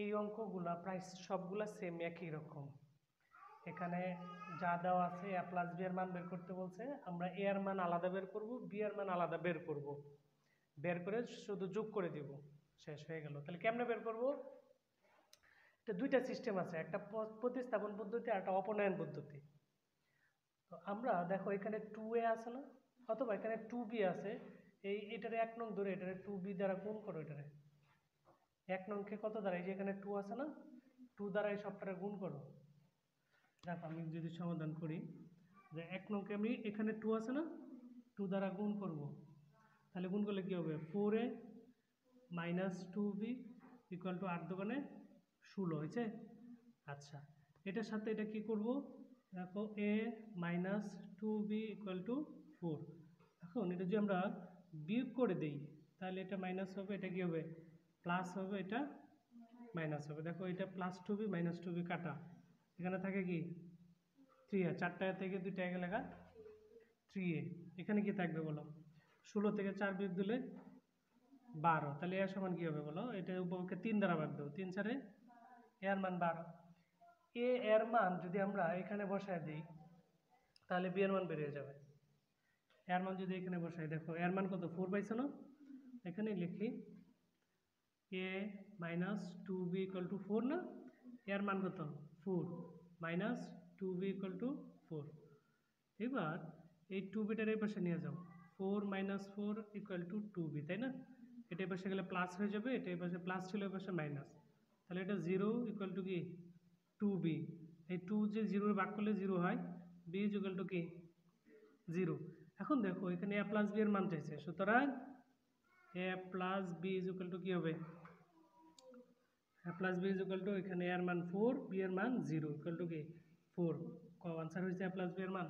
এই অঙ্কগুলা প্রায় সবগুলা সেম একই রকম। এখানে যা দেওয়া আছে a প্লাস বি এর মান বের করতে বলছে, আমরা a এর মান আলাদা বের করব, বি এর মান আলাদা বের করব, বের করে শুধু যোগ করে দিব, শেষ হয়ে গেল। তাহলে কেমনে বের করব? এটা দুইটা সিস্টেম আছে, একটা প্রতিস্থাপন পদ্ধতি আর একটা অপনয়ন পদ্ধতি। তো আমরা দেখো এখানে 2a আছে না, অথবা এখানে 2b আছে, এটারে 1 নং ধরে এটারে 2b দ্বারা গুণ করো। এটারে 1 নংকে কত দ্বারা, এই যে এখানে 2 আছে না, 2 দ্বারা এই সবটারে গুণ করো। দেখো আমি যদি সমাধান করি, যে 1 নংকে আমি এখানে 2 আছে না, 2 দ্বারা গুণ করব, তাহলে গুণ করলে কি হবে? 4a minus 2b equal to 8 দোকানে 16 হয়েছে। আচ্ছা, এটার সাথে এটা কি করব? দেখো a minus 2b equal to 4। এখন এটা যদি আমরা বিয়োগ করে দিই, তাহলে এটা মাইনাস হবে, এটা কি হবে? প্লাস হবে, এটা মাইনাস হবে। দেখো এটা প্লাস 2b মাইনাস 2b কাটা, এখানে থাকে কি 3a, 4টা থেকে 2টা আগে লেখা 3a, এখানে কি থাকবে বলো? 16 থেকে 4 বিয়োগ দিলে 12, তাহলে এর সমান কি হবে বলো? এটা উপপক্ষে 3 দ্বারা ভাগ দেবো, 3 4 এর মান 12। এ এর মান যদি আমরা এখানে বসায় দিই, তাহলে বি এর মান বেরিয়ে যাবে। এর মান যদি এখানে বসাই, দেখো এর মান কত? 4 পাইছো না, এখানে লিখি a minus 2b equal to 4 না, এর মান কত? 4 মাইনাস 2b ইকুয়াল টু 4। এবার এই 2bটার এই পাশে নিয়ে যাও, 4 মাইনাস 4 ইকুয়াল টু 2b, তাই না? এটা এই পাশে গেলে প্লাস হয়ে যাবে, এটা এই পাশে প্লাস ছিল, এই পাশে মাইনাস, তাহলে এটা 0 ইকুয়াল টু কি 2b। এই 2 যে 0 ভাগ করলে 0 হয়, b ইকুয়াল টু কি 0। এখন দেখো এখানে a প্লাস b এর মান চাইছে, সুতরাং a plus b equal to কি হবে? a plus b equal to, এখানে a এর মান 4, b এর মান 0 ইকুয়াল টু কি 4। আনসার হয়েছে a প্লাস b এর মান।